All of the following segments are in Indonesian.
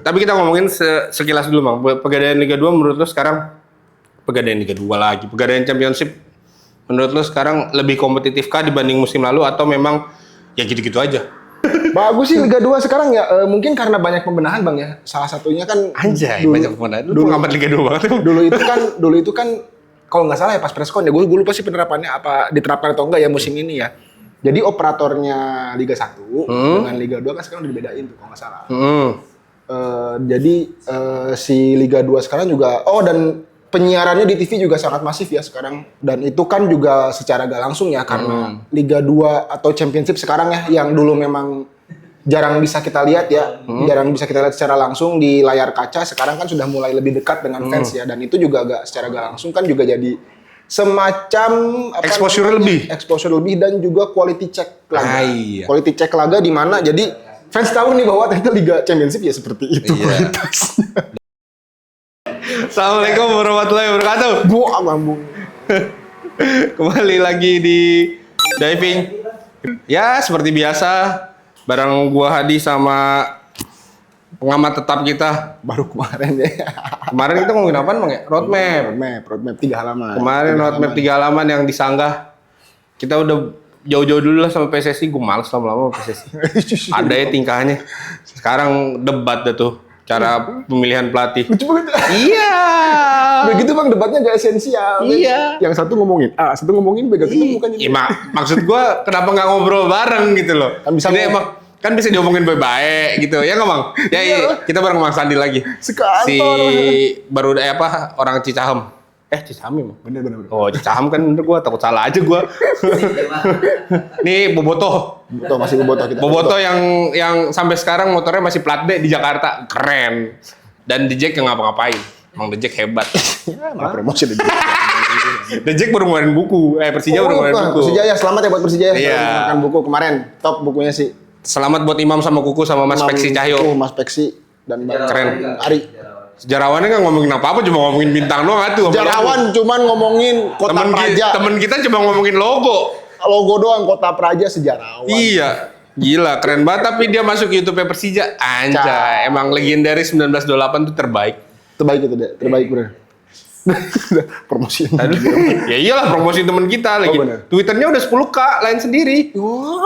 Tapi kita ngomongin sekilas dulu, Bang. Pegadaian Liga 2 menurut lo sekarang, Pegadaian Liga 2 lagi, Pegadaian Championship menurut lo sekarang lebih kompetitif kah dibanding musim lalu atau memang ya gitu-gitu aja? Bagus sih Liga 2 sekarang ya, mungkin karena banyak pembenahan Bang ya. Salah satunya kan Anjay, dulu, banyak pembenahan. Lu pengamat Liga 2 banget. dulu itu kan kalau nggak salah ya pas preskon ya, gue lupa sih penerapannya apa diterapkan atau enggak ya musim ini ya. Jadi operatornya Liga 1 dengan Liga 2 kan sekarang udah dibedain tuh kalau nggak salah. Jadi si Liga 2 sekarang juga, dan penyiarannya di TV juga sangat masif ya sekarang. Dan itu kan juga secara gak langsung ya, karena Liga 2 atau Championship sekarang ya, yang dulu memang jarang bisa kita lihat ya, jarang bisa kita lihat secara langsung di layar kaca, sekarang kan sudah mulai lebih dekat dengan fans ya. Dan itu juga secara gak langsung kan juga jadi semacam exposure lebih dan juga quality check laga. Iya. Quality check laga di mana jadi fans tahu nih bahwa ternyata Liga Championship ya seperti itu kualitasnya. Assalamualaikum warahmatullahi wabarakatuh. Buah lambung. Kembali lagi di Diving. Ya, seperti biasa, bareng gua Hadi sama pengamat tetap kita. Baru kemarin ya. Kemarin kita ngomongin apaan, Bang ya? Roadmap 3 halaman. Kemarin roadmap 3 halaman yang disanggah. Kita udah jauh-jauh dulu lah sama PSSI. Gue males lama-lama sama PSSI. Ada ya tingkahnya. Sekarang debat dah tuh. Cara pemilihan pelatih. Lucu banget. Iya. Begitu Bang, debatnya gak esensial. Iya. Yang satu ngomongin A, satu ngomongin B, gak ketemu kan ini. Maksud gue kenapa nggak ngobrol bareng gitu loh. Kan bisa ini emang kan bisa diomongin baik-baik gitu. Ya nggak Bang? Ya iya. Kita bareng Bang Sandi lagi. Sekantor. Si baru orang Cicahem. Cicahem emang. Bener. Oh, Cicahem kan bener, gue takut salah aja gue. Nih Bobotoh Masih Bobotoh kita. Bobotoh yang sampai sekarang motornya masih plat B di Jakarta. Keren. Dan The Jack yang ngapa-ngapain. Emang The Jack hebat. Ya, promosi The Jack. The Jack baru ngeluarin buku. Persija baru ngeluarin buku. Persija ya, selamat ya buat Persija. Iya. Makan buku kemarin. Top bukunya sih. Selamat buat Imam sama Kuku sama Mas Peksi Cahyo. Mas Peksi dan Keren. Ari. Sejarawannya nggak ngomongin apa-apa, cuma ngomongin bintang doang tuh. Sejarawan cuman ngomongin Kota Praja. Temen kita cuma ngomongin logo. Logo doang Kota Praja sejarawan. Iya. Gila, keren banget. Tapi dia masuk YouTube Persija. Anjay, emang legendaris 1928 tuh terbaik. Terbaik itu deh, terbaik bener. Promosi. Ya iyalah, promosi temen kita lagi. Twitternya udah 10K, lain sendiri.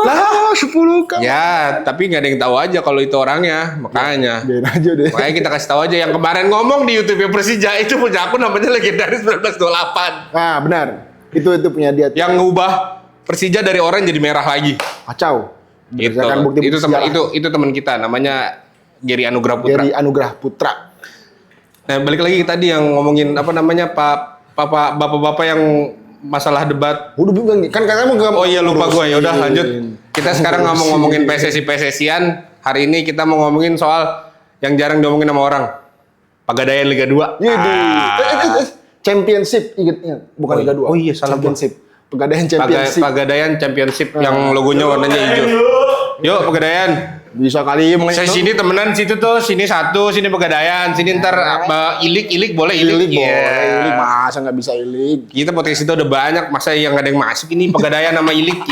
Lah, 10K. Ya, tapi nggak ada yang tahu aja kalau itu orangnya, makanya. Biarin aja deh. Makanya kita kasih tahu aja yang kemarin ngomong di YouTube Persija itu punya akun namanya legendaris 1928. Nah, benar. Itu punya dia. Yang ngubah Persija dari oranye jadi merah lagi. Kacau. Itu teman kita namanya Geri Anugrah Putra. Geri Anugrah Putra. Nah, balik lagi tadi yang ngomongin bapak-bapak yang masalah debat. Udah bilang kan katanya mau. Oh iya lupa gue. Ya udah lanjut. Kita sekarang nggak mau ngomongin PSSI-an. Hari ini kita mau ngomongin soal yang jarang diomongin sama orang. Pegadaian Liga 2. Championship ingetnya, bukan Liga 2. Oh iya, salah Championship. Pegadaian Championship. Pegadaian Championship yang logonya warnanya hijau. Yuk Pegadaian. Bisa kali sini temenan, situ tuh, sini satu, sini Pegadaian, sini ntar ilik boleh ilik. Ilik masa nggak bisa ilik. Kita podcast itu udah banyak, masa yang nggak ada yang masuk ini Pegadaian sama ilik,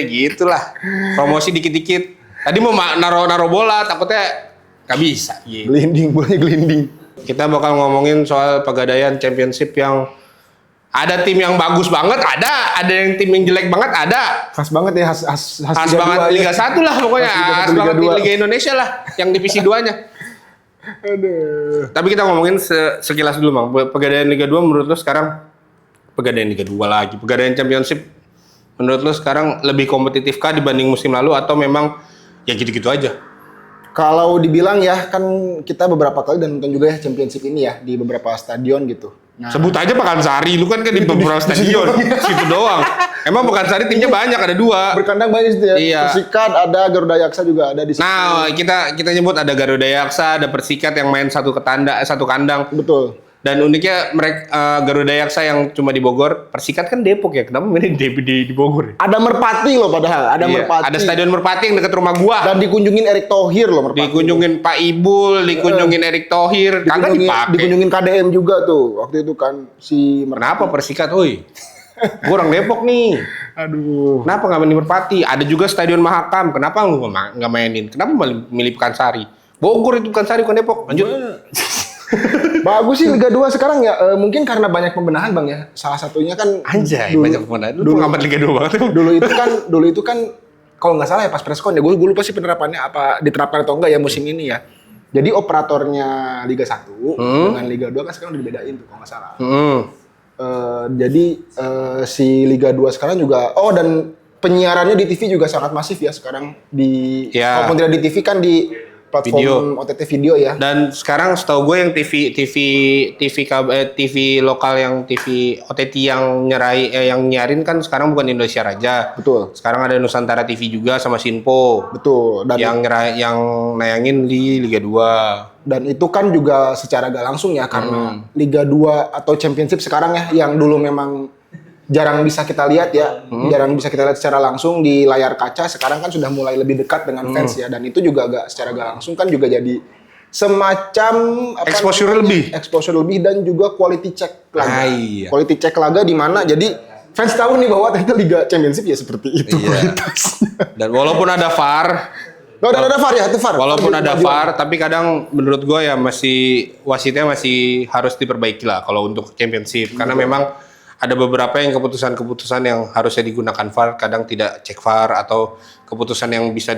gitulah. Promosi dikit-dikit. Tadi mau naro bola, takutnya nggak bisa. Glinding. Kita bakal ngomongin soal Pegadaian Championship yang ada tim yang bagus banget, ada yang tim yang jelek banget, ada. Khas banget ya, khas banget Liga 1 lah pokoknya, khas banget Liga Indonesia lah, yang divisi 2-nya. Aduh. Tapi kita ngomongin sekilas dulu, Bang. Pegadaian Liga 2 menurut lo sekarang, Pegadaian Liga 2 lagi, Pegadaian Championship menurut lo sekarang lebih kompetitif kah dibanding musim lalu atau memang ya gitu-gitu aja? Kalau dibilang ya, kan kita beberapa kali dan nonton juga ya Championship ini ya di beberapa stadion gitu. Nah, sebut aja Pekansari, lu kan di beberapa stadion, situ doang. Emang Pekansari timnya banyak, ada 2. Berkandang banyak sih ya. Iya. Persikat ada, Garuda Yaksa juga ada di situ. Nah, kita nyebut ada Garuda Yaksa, ada Persikat yang main satu kandang. Betul. Dan uniknya mereka Garuda Yaksa yang cuma di Bogor, Persikat kan Depok ya. Kenapa mainnya di Bogor? Ada Merpati loh padahal, Merpati. Ada Stadion Merpati yang dekat rumah gua. Dan dikunjungin Erick Thohir loh Merpati. Dikunjungin Pak Ibul, dikunjungin Erick Thohir. Kagak dipakai. Dikunjungin KDM juga tuh. Waktu itu kan si Merpati. Kenapa Persikat, oi? Gua orang Depok nih. Aduh. Kenapa nggak main di Merpati? Ada juga Stadion Mahakam. Kenapa lu nggak mainin? Kenapa milih Pekansari? Bogor itu bukan Sari, bukan Depok. Lanjut. Bagus sih Liga 2 sekarang ya. Mungkin karena banyak pembenahan Bang ya. Salah satunya kan Anjay, banyak pemain. Lu pengamat Liga 2 banget. dulu itu kan kalau nggak salah ya pas preskon ya, gue lupa sih penerapannya apa diterapkan atau enggak ya musim ini ya. Jadi operatornya Liga 1 dengan Liga 2 kan sekarang udah dibedain tuh kalau nggak salah. Jadi si Liga 2 sekarang juga dan penyiarannya di TV juga sangat masif ya sekarang di walaupun tidak di TV kan di platform OTT video ya. Dan sekarang setahu gue yang TV lokal yang TV OTT yang yang nyiarin kan sekarang bukan Indonesia Raja. Betul. Sekarang ada Nusantara TV juga sama Sinpo. Betul. Dan yang nayangin di Liga 2. Dan itu kan juga secara gak langsung ya karena Liga 2 atau Championship sekarang ya yang dulu memang jarang bisa kita lihat ya, jarang bisa kita lihat secara langsung di layar kaca. Sekarang kan sudah mulai lebih dekat dengan fans ya, dan itu juga secara gak langsung kan juga jadi semacam exposure lebih dan juga quality check laga. Quality check laga di mana jadi fans tahu nih bahwa ternyata Liga Championship ya seperti itu kualitasnya. Dan walaupun ada VAR, ada VAR ya, itu VAR. Walaupun ada VAR, tapi kadang menurut gue ya wasitnya masih harus diperbaiki lah kalau untuk Championship, karena memang ada beberapa yang keputusan-keputusan yang harusnya digunakan VAR kadang tidak cek VAR, atau keputusan yang bisa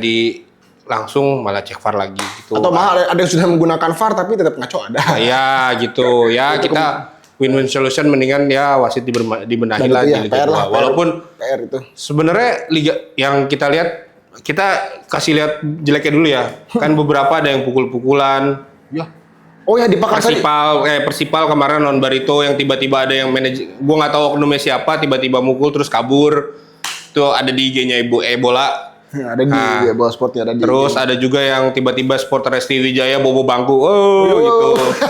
langsung malah cek VAR lagi gitu. Atau malah ada yang sudah menggunakan VAR tapi tetap ngaco ada. Ya gitu. Ya kita win-win solution, mendingan ya wasit dibenahi lah di Liga 2. Walaupun PR itu. Sebenarnya liga yang kita lihat, kita kasih lihat jeleknya dulu ya. Kan beberapa ada yang pukul-pukulan. Ya. Oh ya di Persipal kemarin lawan Barito yang tiba-tiba ada yang gua nggak tahu oknumnya siapa, tiba-tiba mukul terus kabur. Itu ada di IG-nya Bola. Ya, ada di Bola Sport ya, ada di. Terus ada juga yang tiba-tiba supporter ST Wijaya bobo bangku.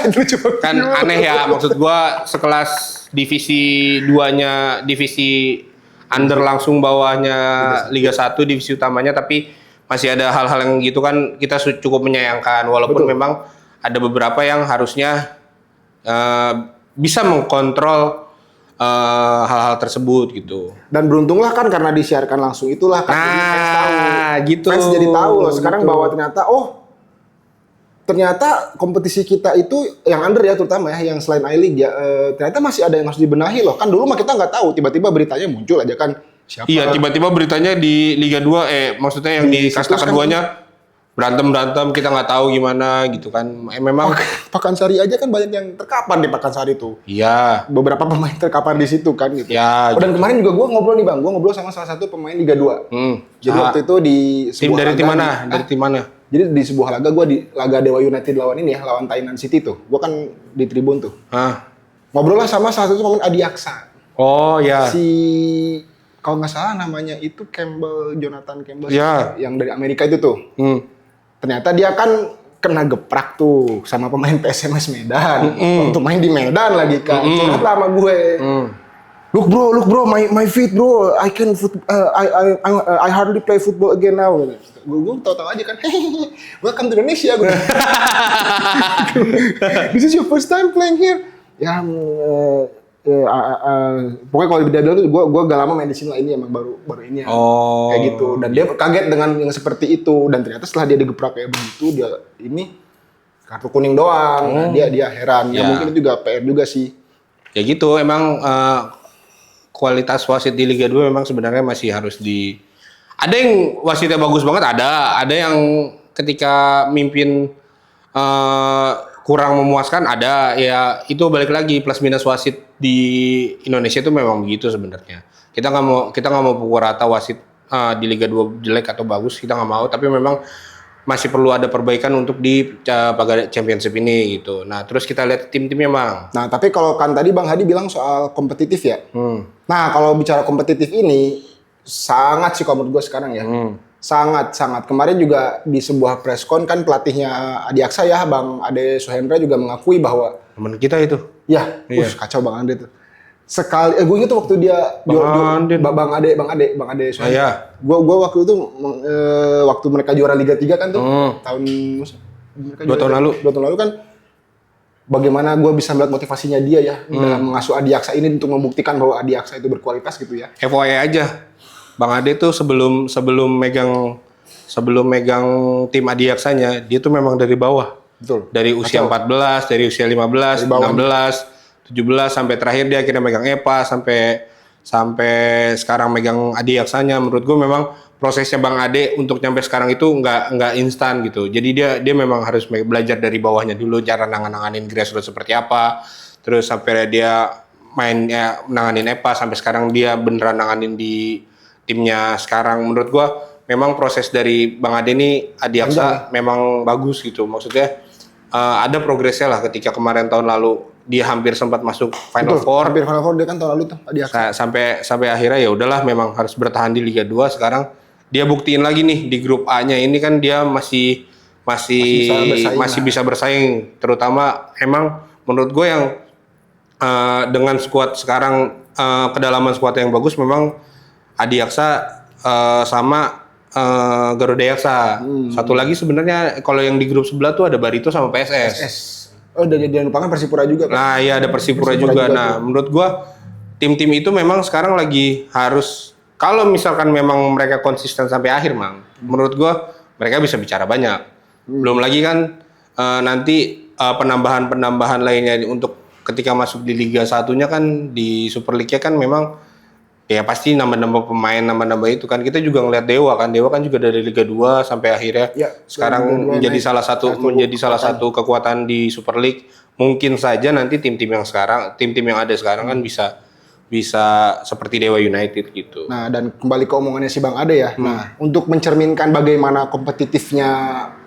Gitu. Kan aneh ya, maksud gua sekelas divisi 2-nya, divisi under langsung bawahnya Liga 1 divisi utamanya, tapi masih ada hal-hal yang gitu kan kita cukup menyayangkan, walaupun memang ada beberapa yang harusnya bisa mengkontrol hal-hal tersebut gitu. Dan beruntunglah kan karena disiarkan langsung itulah kan fans tahu. Gitu. Fans jadi tahu loh sekarang bahwa ternyata kompetisi kita itu yang under ya terutama ya yang selain I-League ya ternyata masih ada yang harus dibenahi loh. Kan dulu mah kita nggak tahu, tiba-tiba beritanya muncul aja kan siapa. Iya, tiba-tiba beritanya di Liga 2 maksudnya yang di kasta keduanya berantem kita nggak tahu gimana gitu kan. Memang Pakansari aja kan banyak yang terkapar di Pakansari tuh. Iya. Beberapa pemain terkapar di situ kan gitu. Ya. Dan kemarin juga gue ngobrol nih Bang, gue ngobrol sama salah satu pemain Liga 2. Jadi waktu itu di sebuah Dari tim mana? Jadi di sebuah laga gue di laga Dewa United lawan ini ya, lawan Tainan City tuh. Gue kan di tribun tuh. Ngobrol lah sama salah satu pemain Adiaksa. Oh ya. Kalau nggak salah namanya itu Jonathan Campbell yang dari Amerika itu tuh. Ternyata dia kan kena geprak tuh sama pemain PSMS Medan. Untuk main di Medan lagi kan. Curhat lah sama gue. Look bro, my feet bro, I hardly play football again now. Gue tahu aja kan. Welcome to Indonesia. This is your first time playing here. Ya, pokoknya kalau dia bilang tuh gue gak lama main di sini lah, ini emang baru ini ya. Kayak gitu. Dan dia kaget dengan yang seperti itu, dan ternyata setelah dia digeprak kayak begitu, dia ini kartu kuning doang. Dia heran. Ya mungkin itu juga PR juga sih. Ya gitu, emang kualitas wasit di Liga 2 memang sebenarnya masih harus ada yang wasitnya bagus banget, ada yang ketika mimpin kurang memuaskan, ada. Ya itu balik lagi plus minus wasit di Indonesia itu memang begitu sebenarnya. Kita nggak mau pukul rata wasit di Liga 2 jelek atau bagus, kita nggak mau, tapi memang masih perlu ada perbaikan untuk di Championship ini gitu. Nah, terus kita lihat tim-timnya, Bang. Nah, tapi kalau kan tadi Bang Hadi bilang soal kompetitif ya. Nah, kalau bicara kompetitif ini sangat sih kalau menurut gue sekarang ya. Sangat. Kemarin juga di sebuah preskon kan pelatihnya Adiaksa ya, Bang Ade Suhendra juga mengakui bahwa teman kita itu. Ya, kacau Bang Ade tuh. Sekali, gue inget tuh waktu dia Bang Ade Suhendra. Gue waktu itu waktu mereka juara Liga 3 kan tuh tahun 2 tahun lalu. 2 tahun lalu kan, bagaimana gue bisa melihat motivasinya dia ya dalam mengasuh Adiaksa ini untuk membuktikan bahwa Adiaksa itu berkualitas gitu ya. FYI aja, Bang Ade tuh sebelum megang sebelum megang tim Adiaksanya, dia tuh memang dari bawah. Betul. Dari usia 14, dari usia 15, 16, 17 sampai terakhir dia akhirnya megang EPA sampai sekarang megang Adiaksanya. Menurut gue memang prosesnya Bang Ade untuk nyampe sekarang itu nggak instan gitu. Jadi dia memang harus belajar dari bawahnya dulu, cara nanganin grassroots seperti apa. Terus sampai dia nanganin EPA sampai sekarang dia beneran nanganin di timnya sekarang. Menurut gua memang proses dari Bang Ade ini Adiaksa memang bagus gitu. Maksudnya ada progresnya lah ketika kemarin tahun lalu dia hampir sempat masuk Final Four. Hampir Final Four dia kan tahun lalu tuh Adiaksa. Sampai akhirnya ya udahlah memang harus bertahan di Liga 2. Sekarang dia buktiin lagi nih di grup A-nya ini kan dia masih bisa bersaing. Terutama emang menurut gue yang dengan skuad sekarang kedalaman skuad yang bagus memang Adiaksa sama Garuda Yaksa. Satu lagi sebenarnya kalau yang di grup sebelah tuh ada Barito sama PSS. Oh, udah jadi lupakan Persipura juga kan? Nah, iya ada Persipura juga. Nah, menurut gua tim-tim itu memang sekarang lagi harus kalau misalkan memang mereka konsisten sampai akhir, Mang. Menurut gua mereka bisa bicara banyak. Belum lagi kan nanti penambahan-penambahan lainnya untuk ketika masuk di Liga 1-nya kan di Super League-nya kan memang ya pasti nambah-nambah pemain, nambah-nambah itu kan. Kita juga ngeliat Dewa kan juga dari Liga 2 sampai akhirnya sekarang menjadi salah satu kekuatan di Super League. Mungkin saja nanti tim-tim yang ada sekarang kan bisa seperti Dewa United gitu. Nah, dan kembali ke omongannya si Bang Ade ya. Nah, untuk mencerminkan bagaimana kompetitifnya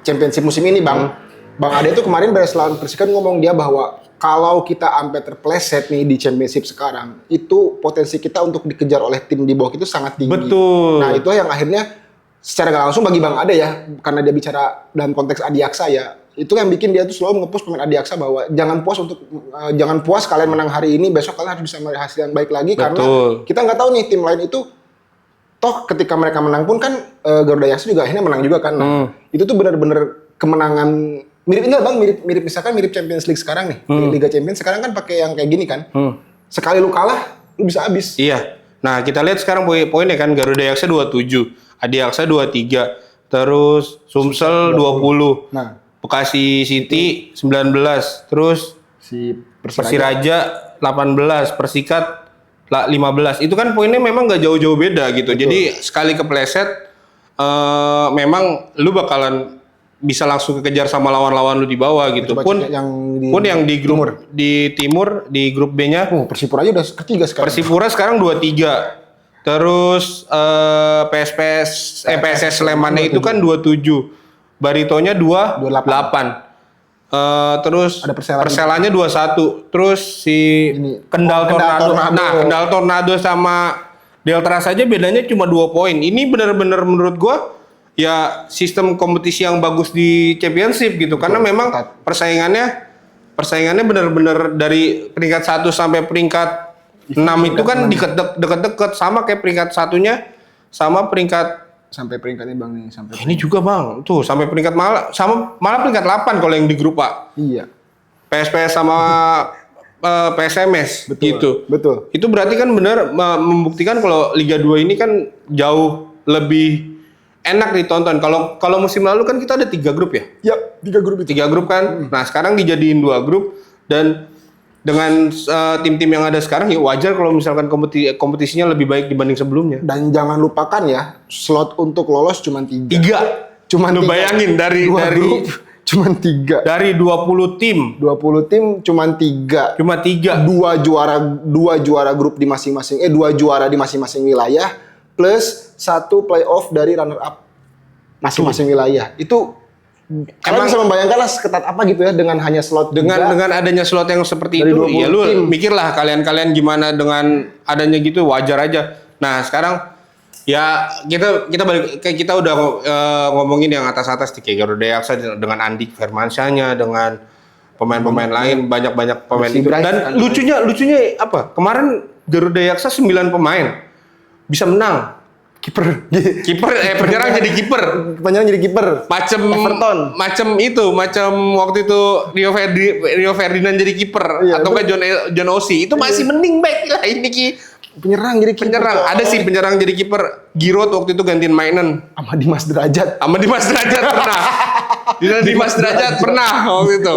Championship musim ini, Bang Ade tuh kemarin dari lawan Persikabo ngomong dia bahwa kalau kita sampai terpleset nih di Championship sekarang, itu potensi kita untuk dikejar oleh tim di bawah itu sangat tinggi. Betul. Nah, itu yang akhirnya secara gak langsung bagi Bang Ade ya, karena dia bicara dalam konteks Adiaksa ya, itu yang bikin dia tuh selalu nge-push pemain Adiaksa bahwa jangan puas kalian menang hari ini, besok kalian harus bisa meraih hasil yang baik lagi. Betul. Karena kita nggak tahu nih tim lain itu toh ketika mereka menang pun kan Garuda Yaksa juga akhirnya menang juga kan. Nah, itu tuh benar-benar kemenangan mirip misalkan mirip Champions League sekarang nih. Liga Champions sekarang kan pakai yang kayak gini kan. Sekali lu kalah, lu bisa habis. Iya. Nah, kita lihat sekarang poinnya kan Garuda Yaksa 27, Adiaksa 23, terus Sumsel 20. Nah, Bekasi City 19, terus si Persiraja 18, Persikat 15. Itu kan poinnya memang nggak jauh-jauh beda gitu. Betul. Jadi sekali kepleset memang lu bakalan bisa langsung kekejar sama lawan-lawan lu di bawah gitu. Pun yang di grup timur di grup B-nya Persipura aja udah ketiga sekarang. Persipura sekarang 23. Terus PSS Slemannya itu kan 27. Baritonya 28. Terus ada Perselanya 21. Terus si Kendal Tornado. Nah, Kendal Tornado sama Delta saja bedanya cuma 2 poin. Ini benar-benar menurut gua ya sistem kompetisi yang bagus di Championship gitu. Betul. Karena memang persaingannya benar-benar dari peringkat 1 sampai peringkat 6 itu kan deket-deket sama kayak peringkat satunya sama peringkat sampai peringkatnya Bang nih ini juga Bang tuh sampai peringkat malah peringkat 8 kalau yang di grup A. Iya. PSPS sama PSMS. Betul, gitu. Betul. Itu berarti kan benar membuktikan kalau Liga 2 ini kan jauh lebih enak ditonton. Kalau musim lalu kan kita ada 3 grup ya? Ya, 3 grup itu. 3 grup kan. Nah, sekarang dijadiin 2 grup dan dengan tim-tim yang ada sekarang ya wajar kalau misalkan kompetisinya lebih baik dibanding sebelumnya. Dan jangan lupakan ya, slot untuk lolos cuma 3. Lu bayangin dari grup, cuma 3. Dari 20 tim. 20 tim cuma 3. Cuma 3. 2 juara grup di masing-masing 2 juara di masing-masing wilayah plus 1 playoff dari runner up masing-masing wilayah. Itu kalian bisa membayangkan lah seketat apa gitu ya dengan hanya slot dengan adanya slot yang seperti itu ya lu mikirlah kalian gimana dengan adanya gitu wajar aja. Nah sekarang ya kita balik kayak kita udah ngomongin yang atas gitu kayak Garuda Yaksa dengan Andik Firmansyahnya dengan pemain-pemain lain banyak pemain itu dan lucunya apa kemarin Garuda Yaksa 9 pemain bisa menang. Kiper penyerang jadi kiper. Macam waktu itu Rio Ferdinand jadi kiper atau kan John Osi itu masih mending back lah ini Penyerang jadi kiper. Penyerang, ada sih penyerang jadi kiper. Giroud waktu itu gantiin Mainen. Sama Dimas Derajat. Sama Dimas Derajat pernah. Dimas Derajat pernah waktu itu.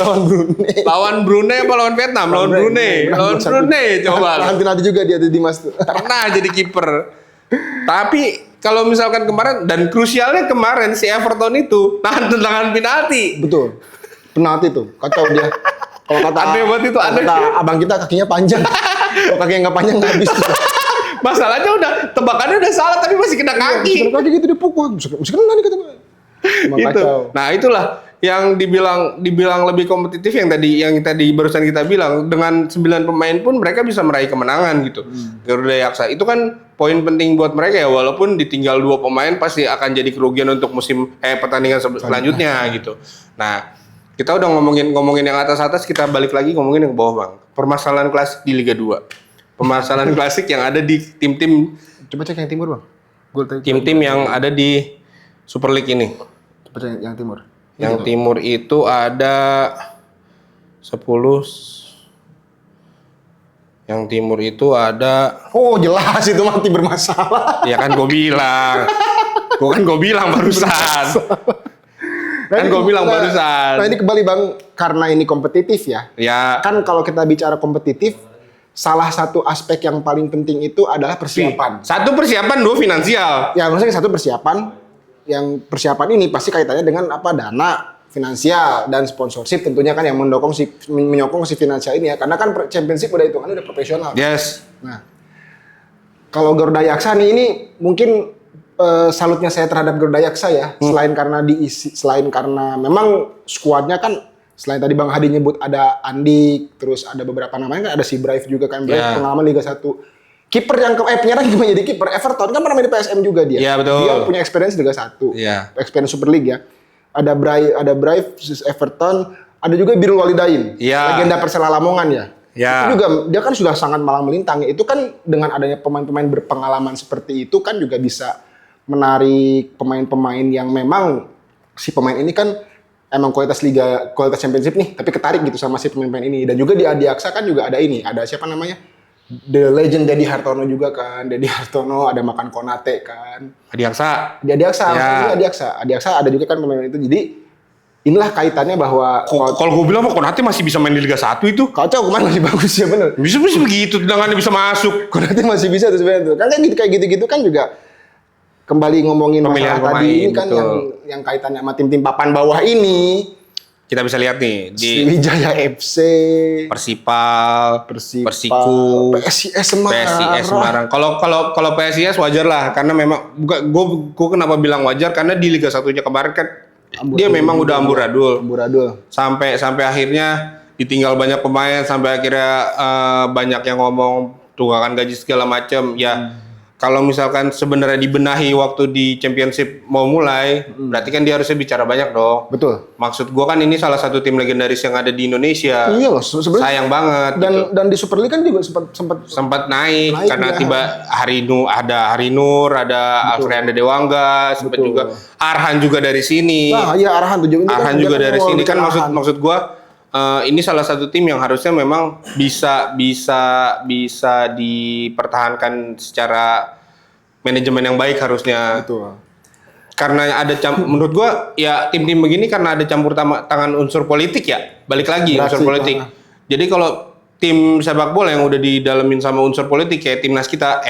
Lawan Brunei apa lawan Vietnam? Lawan Brunei. Lawan Brunei coba. Nanti juga dia Dimas tuh. Pernah jadi kiper. Tapi kalau misalkan kemarin, dan krusialnya kemarin si Everton itu nahan tendangan penalti. Betul. Penalti tuh, kacau dia. Kalau kata Aneh banget itu, aneh. kata abang kita kakinya panjang. Kalau kakinya nggak panjang nggak habis. Masalahnya udah tebakannya udah salah tapi masih kena kaki. Kaki gitu dipukul, bisa kena nih kata gue. Emang Gitu. kacau. Nah itulah yang dibilang lebih kompetitif yang tadi barusan kita bilang, dengan 9 pemain pun mereka bisa meraih kemenangan gitu. Garuda Yaksa itu kan poin penting buat mereka ya, walaupun ditinggal 2 pemain pasti akan jadi kerugian untuk pertandingan selanjutnya gitu. Nah, kita udah ngomongin yang atas-atas, kita balik lagi ngomongin yang bawah, Bang. Permasalahan klasik di Liga 2. Permasalahan klasik yang ada di tim-tim, Coba cek yang timur bang. tim-tim yang ada di Super League ini. Coba cek yang timur. Yang timur itu ada 10. Yang timur itu ada, Oh jelas itu mati bermasalah. ya kan gue bilang. Gue bilang barusan. Kan gue bilang barusan. Nah ini kembali bang, karena ini kompetitif ya. Ya, Kan kalau kita bicara kompetitif, salah satu aspek yang paling penting itu adalah persiapan. satu persiapan, 2 finansial. Ya maksudnya satu persiapan, yang persiapan ini pasti kaitannya dengan apa, dana, finansial dan sponsorship tentunya kan yang menyokong si finansial ini ya. Karena kan championship udah hitungannya udah profesional. Yes. Nah, kalau Garuda Yaksa nih ini mungkin salutnya saya terhadap Garuda Yaksa ya, selain karena memang skuadnya kan selain tadi Bang Hadi nyebut ada Andik, terus ada beberapa namanya kan, ada si Brave juga kan, Brave pengalaman Liga 1. Kiper yang penyerang gimana jadi kiper Everton kan pernah main di PSM juga dia. Iya, betul. Dia punya experience Liga 1. Iya. Experience Super League ya. Ada Brave, Everton, ada juga Birul Walidain. Iya. Legenda Persela Lamongan ya. Ya. Itu juga dia kan sudah sangat malang melintang. Itu kan dengan adanya pemain-pemain berpengalaman seperti itu kan juga bisa menarik pemain-pemain yang memang si pemain ini kan emang kualitas championship nih, tapi ketarik gitu sama si pemain-pemain ini. Dan juga di Adiaksa kan juga ada siapa namanya? The Legend Dedi Hartono juga kan. Dedi Hartono, ada Makan Konate kan. Adiaksa. Di Adiaksa, Ya. Adiaksa ada juga kan pemain itu. Jadi inilah kaitannya bahwa Kalau gue bilang mah Konate masih bisa main di Liga 1 itu. kacau kemarin masih bagus ya bener. Bisa begitu, tendangannya bisa masuk. Konate masih bisa tuh sebenarnya tuh. Kan kayak gitu-gitu kan juga kembali ngomongin Pemilihan masalah tadi pemain, ini kan betul. yang kaitannya sama tim-tim papan bawah ini. Kita bisa lihat nih di Sriwijaya FC, Persipal, Persiku, PSIS Semarang. PSIS Semarang. Kalau PSIS wajar lah, karena memang gue kenapa bilang wajar, karena di Liga 1-nya kemarin kan dia memang udah amburadul. Sampai akhirnya ditinggal banyak pemain, sampai akhirnya banyak yang ngomong tunggakan gaji segala macam. Ya kalau misalkan sebenarnya dibenahi waktu di Championship mau mulai, berarti kan dia harusnya bicara banyak dong. Betul. Maksud gua kan ini salah satu tim legendaris yang ada di Indonesia. Iya loh, sebenarnya. Sayang banget. Dan di Super League kan juga sempat naik karena ya. tiba Hari Nur, ada Alfreanda Dewangga, sempat juga Arhan juga dari sini. Nah, iya Arhan tuh. Arhan juga dari sini kan, maksud gua ini salah satu tim yang harusnya memang bisa dipertahankan secara manajemen yang baik harusnya. Betul. Karena ada menurut gua ya tim-tim begini karena ada campur tangan unsur politik ya. Balik lagi unsur politik. Jadi kalau tim sepak bola yang udah didalemin sama unsur politik kayak timnas kita,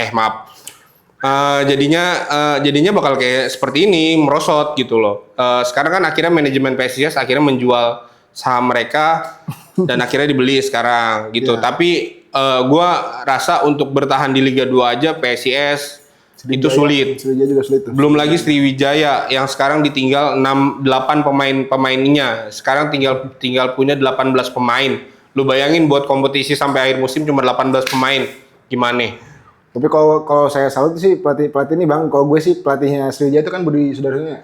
jadinya bakal kayak seperti ini, merosot gitu loh. Sekarang kan akhirnya manajemen PSIS akhirnya menjual saham mereka dan akhirnya dibeli sekarang gitu. Tapi gua rasa untuk bertahan di Liga 2 aja PSIS itu sulit. Sriwijaya juga sulit tuh. Belum lagi Sriwijaya yang sekarang ditinggal 8 pemainnya. Sekarang tinggal punya 18 pemain. Lu bayangin buat kompetisi sampai akhir musim cuma 18 pemain. Gimana? Tapi kalau saya salut sih pelatih ini Bang, kalau gue sih pelatihnya Sriwijaya itu kan Budi Sudarsono.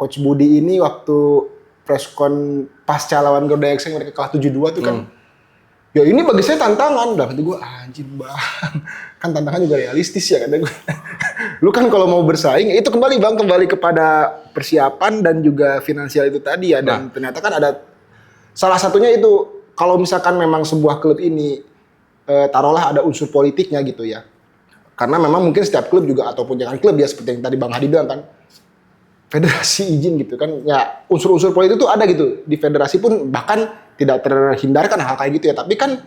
Coach Budi ini waktu preskon pasca lawan Garuda Yaksa yang mereka kalah 7-2 tuh kan. Ya ini bagi saya tantangan. Udah kata gue anjir Bang. Kan tantangan juga realistis ya kata gue. Lu kan kalau mau bersaing itu kembali kepada persiapan dan juga finansial itu tadi ya. Dan ternyata kan ada salah satunya itu kalau misalkan memang sebuah klub ini taruhlah ada unsur politiknya gitu ya. Karena memang mungkin setiap klub juga ataupun jangan klub ya seperti yang tadi Bang Hadi bilang kan, federasi izin gitu kan, ya unsur-unsur politik itu ada gitu di federasi pun bahkan tidak terhindarkan hal kayak gitu ya. Tapi kan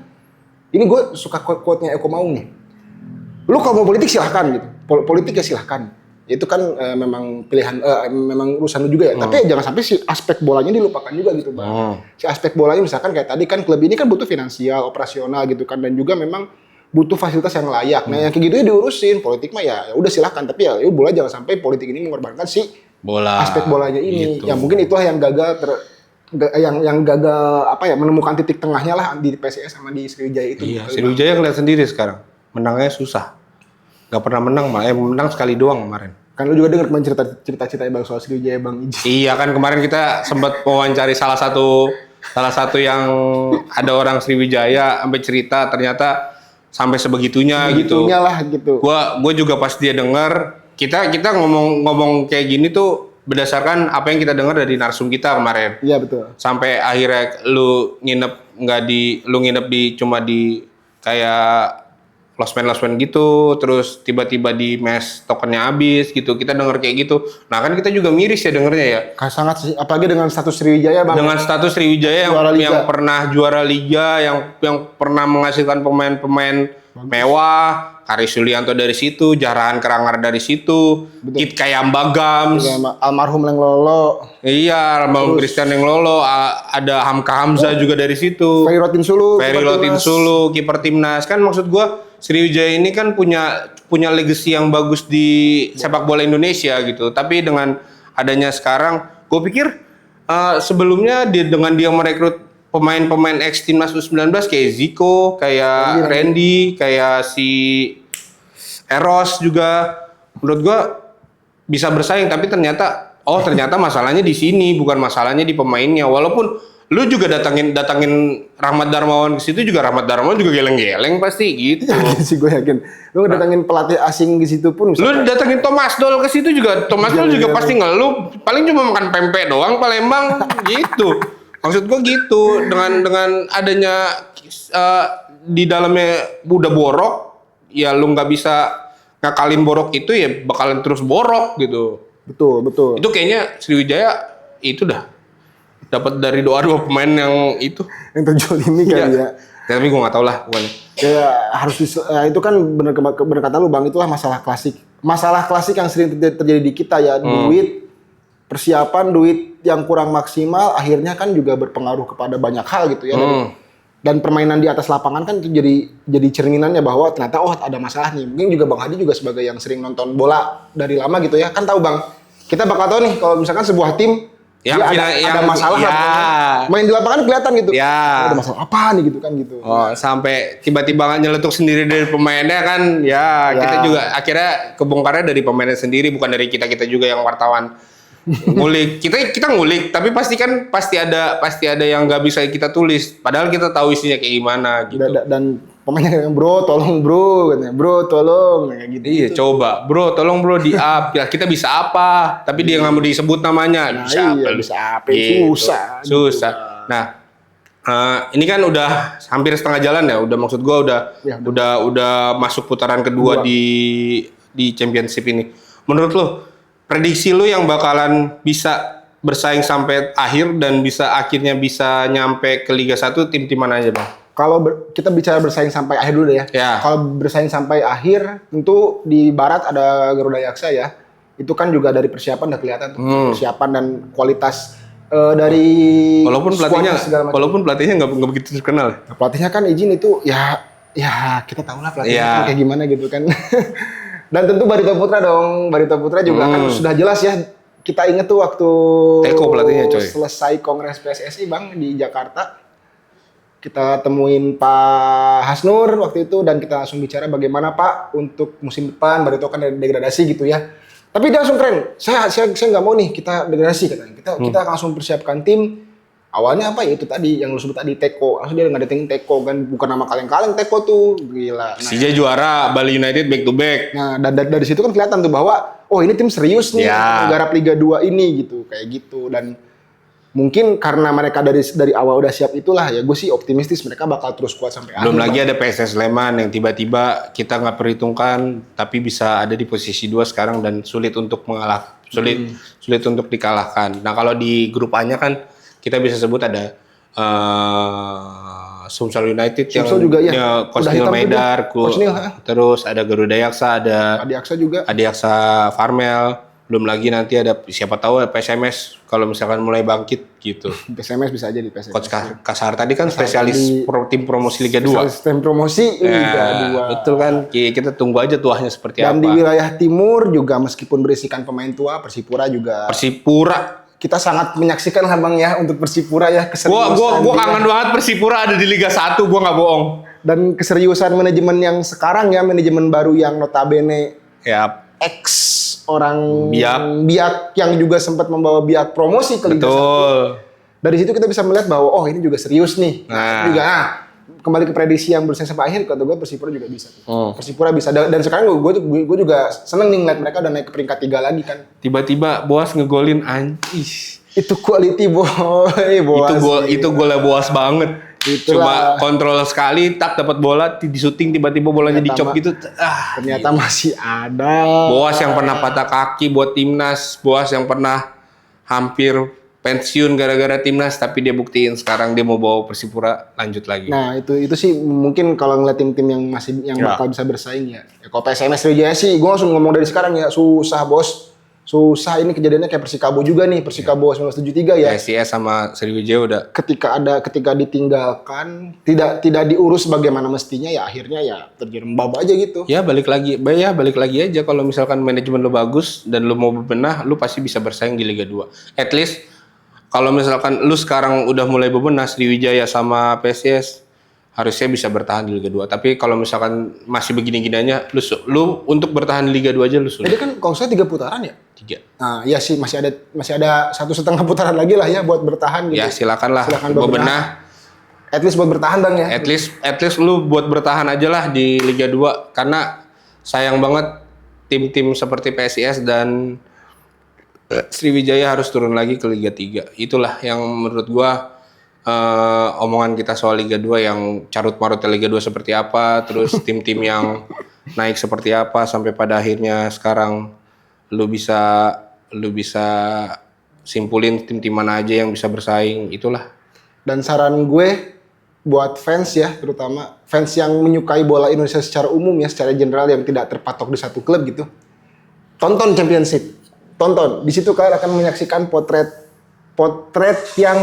ini gue suka quote-nya Eko Maung nih, lu kalau mau politik silahkan gitu, politik ya silahkan, itu kan memang pilihan, memang urusan lu juga ya. Tapi jangan sampai si aspek bolanya dilupakan juga gitu Bang. Si aspek bolanya misalkan kayak tadi kan klub ini kan butuh finansial, operasional gitu kan, dan juga memang butuh fasilitas yang layak. Nah yang kayak gitu ya diurusin, politik mah ya udah silahkan. Tapi ya bola jangan sampai politik ini mengorbankan si bola, aspek bolanya ini. gitu. Ya mungkin itulah yang gagal yang gagal apa ya, menemukan titik tengahnya lah di PSIS sama di Sriwijaya itu. Iya, Sriwijaya ngeliat sendiri sekarang, menangnya susah, nggak pernah menang, malah menang sekali doang kemarin. Kan lu juga dengar kemarin cerita Bang soal Sriwijaya Bang Iji. Iya kan kemarin kita sempat wawancari salah satu yang ada orang Sriwijaya sampai cerita ternyata sampai sebegitunya gitu. Begitunya lah gitu. Gua juga pas dia dengar, kita ngomong kayak gini tuh berdasarkan apa yang kita dengar dari narsum kita kemarin. Iya betul. Sampai akhirnya lu nginep cuma di kayak losmen gitu, terus tiba-tiba di mes tokennya habis gitu. Kita denger kayak gitu. Nah kan kita juga miris ya dengernya ya. Sangat sih, apalagi dengan status Sriwijaya Bang. Dengan status Sriwijaya yang pernah juara liga, yang pernah menghasilkan pemain-pemain mewah, Karis Yulianto dari situ, Jarahan Kerangar dari situ, Kit Kayamba Gams, almarhum Leng Lolo. Iya, almarhum Christian Leng Lolo, ada Hamka Hamzah juga dari situ. Ferry Rotin Sulu, kiper timnas. Kan maksud gua Sriwijaya ini kan punya legacy yang bagus di sepak bola Indonesia gitu. Tapi dengan adanya sekarang, gue pikir sebelumnya dengan dia merekrut pemain-pemain ex timnas U19 kayak Zico, kayak Randy, kayak si Eros juga, menurut gue bisa bersaing. Tapi ternyata masalahnya di sini, bukan masalahnya di pemainnya. Walaupun lu juga datangin Rahmat Darmawan ke situ juga, Rahmat Darmawan juga geleng-geleng pasti gitu. Yakin sih, gue yakin. Lu datangin pelatih asing ke situ pun. Lu datangin Thomas Doll ke situ juga, Thomas Doll juga pasti ngeluh. Paling cuma makan pempek doang Palembang gitu. Maksud gue gitu. Dengan adanya di dalamnya udah borok, ya lu nggak bisa ngakalin borok itu ya bakalan terus borok gitu. Betul. Itu kayaknya Sriwijaya itu dah dapat dari dua pemain yang itu yang terzolimi kali ya. Tapi gue nggak tahu lah pokoknya. Ya harus itu kan bener kata lu Bang, itulah masalah klasik yang sering terjadi di kita ya. Duit, persiapan, duit yang kurang maksimal akhirnya kan juga berpengaruh kepada banyak hal gitu ya. Dan permainan di atas lapangan kan itu jadi cerminannya bahwa ternyata ada masalah nih. Mungkin juga Bang Hadi juga sebagai yang sering nonton bola dari lama gitu ya, kan tahu Bang, kita bakal tahu nih kalau misalkan sebuah tim ada masalah ya. Main di lapangan kelihatan gitu. Ya. Ada masalah apa nih gitu kan gitu. Sampai tiba-tiba nyeletuk sendiri dari pemainnya kan ya. Kita juga akhirnya kebongkarnya dari pemainnya sendiri, bukan dari kita juga yang wartawan. Ngulik, kita ngulik, tapi pasti ada yang nggak bisa kita tulis. Padahal kita tahu isinya kayak gimana gitu. Dan pemainnya bro, tolong bro, katanya bro, tolong kayak gitu. Iya, coba bro, tolong bro di up. Ya kita bisa apa? Tapi dia nggak mau disebut namanya. Bisa apa? Gitu. Susah. Nah, ini kan udah hampir setengah jalan ya. Maksud gua udah masuk putaran kedua di championship ini. Menurut lo, prediksi lu yang bakalan bisa bersaing sampai akhir dan akhirnya bisa nyampe ke Liga 1 tim mana aja Bang? Kalau kita bicara bersaing sampai akhir dulu deh ya. Kalau bersaing sampai akhir, tentu di Barat ada Garuda Yaksa ya. Itu kan juga dari persiapan udah kelihatan tuh. Persiapan dan kualitas dari walaupun pelatihnya nggak begitu terkenal. Nah, pelatihnya kan izin itu ya kita tahu lah pelatihnya kayak gimana gitu kan. Dan tentu Barito Putra dong. Barito Putra juga kan sudah jelas ya. Kita inget tuh waktu Teko pelatihnya coy. Selesai Kongres PSSI Bang di Jakarta. Kita temuin Pak Hasnur waktu itu dan kita langsung bicara bagaimana Pak untuk musim depan Barito kan degradasi gitu ya. Tapi dia langsung keren. Saya nggak mau nih kita degradasi katanya. Kita langsung persiapkan tim. Awalnya apa ya itu tadi yang lu sebut tadi Teko. Langsung dia ngadetin Teko kan, bukan nama kaleng-kaleng Teko tuh. Gila. Persija juara, Bali United back to back. Nah, dan dari situ kan kelihatan tuh bahwa ini tim serius nih menggarap Liga 2 ini gitu, kayak gitu. Dan mungkin karena mereka dari awal udah siap itulah ya, gue sih optimistis mereka bakal terus kuat sampai akhir. Belum lagi ada PSS Sleman yang tiba-tiba kita nggak perhitungkan tapi bisa ada di posisi 2 sekarang dan sulit untuk sulit untuk dikalahkan. Nah kalau di grup A-nya kan kita bisa sebut ada Sumsel United Sumsel juga ya. Coach Udah Neil hitam Maidar, Coach Neil, terus ada Garuda Yaksa, ada Adi Aksa juga. Adi Aksa Farmel, belum lagi nanti ada siapa tahu ada PSMS kalau misalkan mulai bangkit gitu. PSMS bisa aja di PSMS. Coach Kasar tadi kan spesialis tim promosi Liga 2. Spesialis tim promosi Liga 2. Betul kan, kita tunggu aja tuahnya seperti Dan apa. di wilayah timur juga meskipun berisikan pemain tua, Persipura juga. Kita sangat menyaksikan lah Bang ya untuk Persipura ya, keseriusan. Gua kangen banget Persipura ada di Liga 1, gua nggak bohong. Dan keseriusan manajemen yang sekarang ya, manajemen baru yang notabene Ya, ex orang Biak. yang juga sempat membawa Biak promosi ke Liga 1. betul. Dari situ kita bisa melihat bahwa oh ini juga serius nih. Kembali ke prediksi yang berusaha sampai akhir, kata gue Persipura juga bisa. Persipura bisa, dan sekarang gue juga seneng nih ngeliat mereka udah naik ke peringkat 3 lagi kan. Tiba-tiba Boas ngegolin anjis. Itu quality boy, Boas. Itu golnya Boas banget. Cuma kontrol sekali, dapat bola, di syuting tiba-tiba bolanya dicop gitu. Ternyata masih ada. Boas yang pernah patah kaki buat timnas, Boas yang pernah hampir pensiun gara-gara timnas, tapi dia buktiin sekarang dia mau bawa Persipura lanjut lagi. Nah itu sih mungkin kalau ngeliat tim-tim yang bakal bisa bersaing ya. Kalau PSMS Sriwijaya sih, gue langsung ngomong dari sekarang ya, susah bos. Susah, ini kejadiannya kayak Persikabo juga nih, Persikabo 1973 ya. PSIS sama Sriwijaya udah. Ketika ditinggalkan, tidak diurus bagaimana mestinya ya, akhirnya ya terjerembab aja gitu. Ya balik lagi aja kalau misalkan manajemen lu bagus dan lu mau bebenah, lu pasti bisa bersaing di Liga 2. At least kalau misalkan lu sekarang udah mulai bebenah, Sriwijaya sama PSIS harusnya bisa bertahan di Liga 2. Tapi kalau misalkan masih begini-giniannya, lu untuk bertahan di Liga 2 aja lu sulit. Jadi kan kalau saya 3 putaran ya? 3. Nah, iya sih masih ada 1,5 putaran lagi lah ya buat bertahan gitu. Ya silakan bebenah. At least buat bertahan Bang ya. At least lu buat bertahan aja lah di Liga 2 karena sayang banget tim-tim seperti PSIS dan Sriwijaya harus turun lagi ke Liga 3. Itulah yang menurut gua omongan kita soal Liga 2 yang carut-marutnya Liga 2 seperti apa, terus tim-tim yang naik seperti apa sampai pada akhirnya sekarang lu bisa simpulin tim-tim mana aja yang bisa bersaing, itulah. Dan saran gue buat fans ya, terutama fans yang menyukai bola Indonesia secara umum ya, secara general yang tidak terpatok di satu klub gitu. Tonton Championship. Tonton. Di situ kalian akan menyaksikan potret yang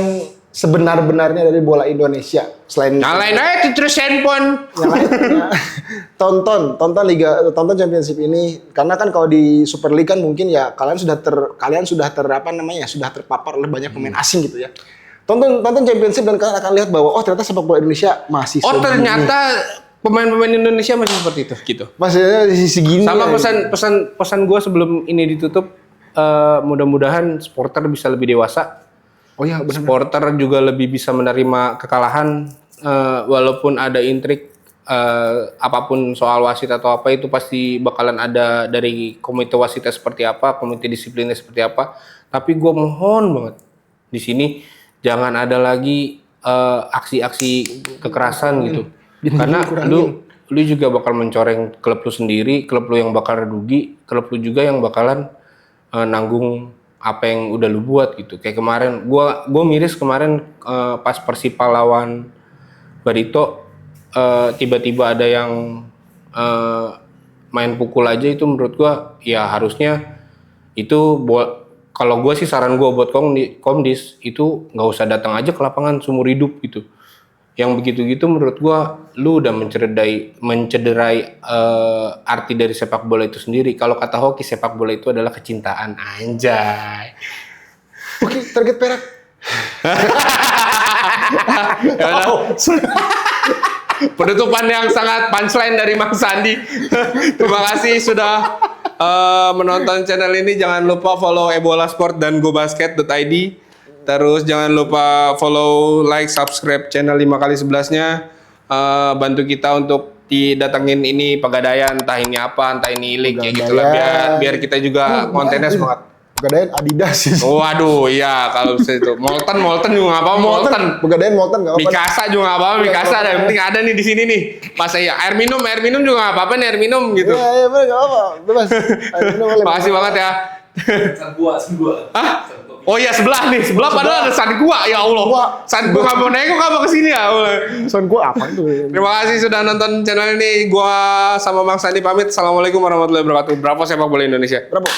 sebenar-benarnya dari bola Indonesia. Selain nyalain aja terus handphone. Tonton Championship ini karena kan kalau di Super League kan mungkin ya kalian sudah terpapar oleh banyak pemain asing gitu ya. Tonton Championship dan kalian akan lihat bahwa ternyata sepak bola Indonesia masih ternyata pemain-pemain Indonesia masih seperti itu gitu. Masih di sisi gini. Sama pesan gue sebelum ini ditutup, mudah-mudahan supporter bisa lebih dewasa. Oh iya benar. Supporter juga lebih bisa menerima kekalahan, walaupun ada intrik apapun soal wasit atau apa, itu pasti bakalan ada dari komite wasitnya seperti apa, komite disiplinnya seperti apa. Tapi gue mohon banget di sini jangan ada lagi aksi-aksi kekerasan gitu, karena lu juga bakal mencoreng klub lu sendiri, klub lu yang bakal rugi, klub lu juga yang bakalan nanggung apa yang udah lu buat gitu. Kayak kemarin gua miris kemarin pas Persipal lawan Barito, tiba-tiba ada yang main pukul aja. Itu menurut gua ya harusnya itu kalau gua sih saran gua buat Komdis itu nggak usah datang aja ke lapangan seumur hidup gitu. Yang begitu-gitu menurut gua lu udah mencederai arti dari sepak bola itu sendiri. Kalau kata hoki, sepak bola itu adalah kecintaan, anjay. Oke, target perak. Penutupan yang sangat punchline dari Mang Sandi. Terima kasih sudah menonton channel ini. Jangan lupa follow Ebola Sport dan gobasket.id. Terus jangan lupa follow, like, subscribe channel 5x11-nya. Bantu kita untuk didatengin ini Pegadaian, entah ini apa, entah ini ilik ya gitu lah. Biar kita juga kontennya semangat. Pegadaian Adidas sih. Waduh, iya kalau itu. Molten juga nggak apa-apa, Molten. Pegadaian Molten nggak apa-apa. Mikasa juga nggak apa-apa, Mikasa ada. Yang penting ada nih di sini nih. Pas ya air minum juga nggak apa-apa nih air minum gitu. Iya, bener nggak apa-apa. Bebas. Ayo, minum boleh. Makasih banget ya. San gua. Hah? Oh iya sebelah nih, padahal ada San gua, ya Allah. Gua. San gua nggak mau nengok nggak mau kesini ya. Son gua apa itu? Terima kasih sudah nonton channel ini. Gua sama Bang Sandi pamit. Assalamualaikum warahmatullahi wabarakatuh. Bravo sepak bola Indonesia. Berapa?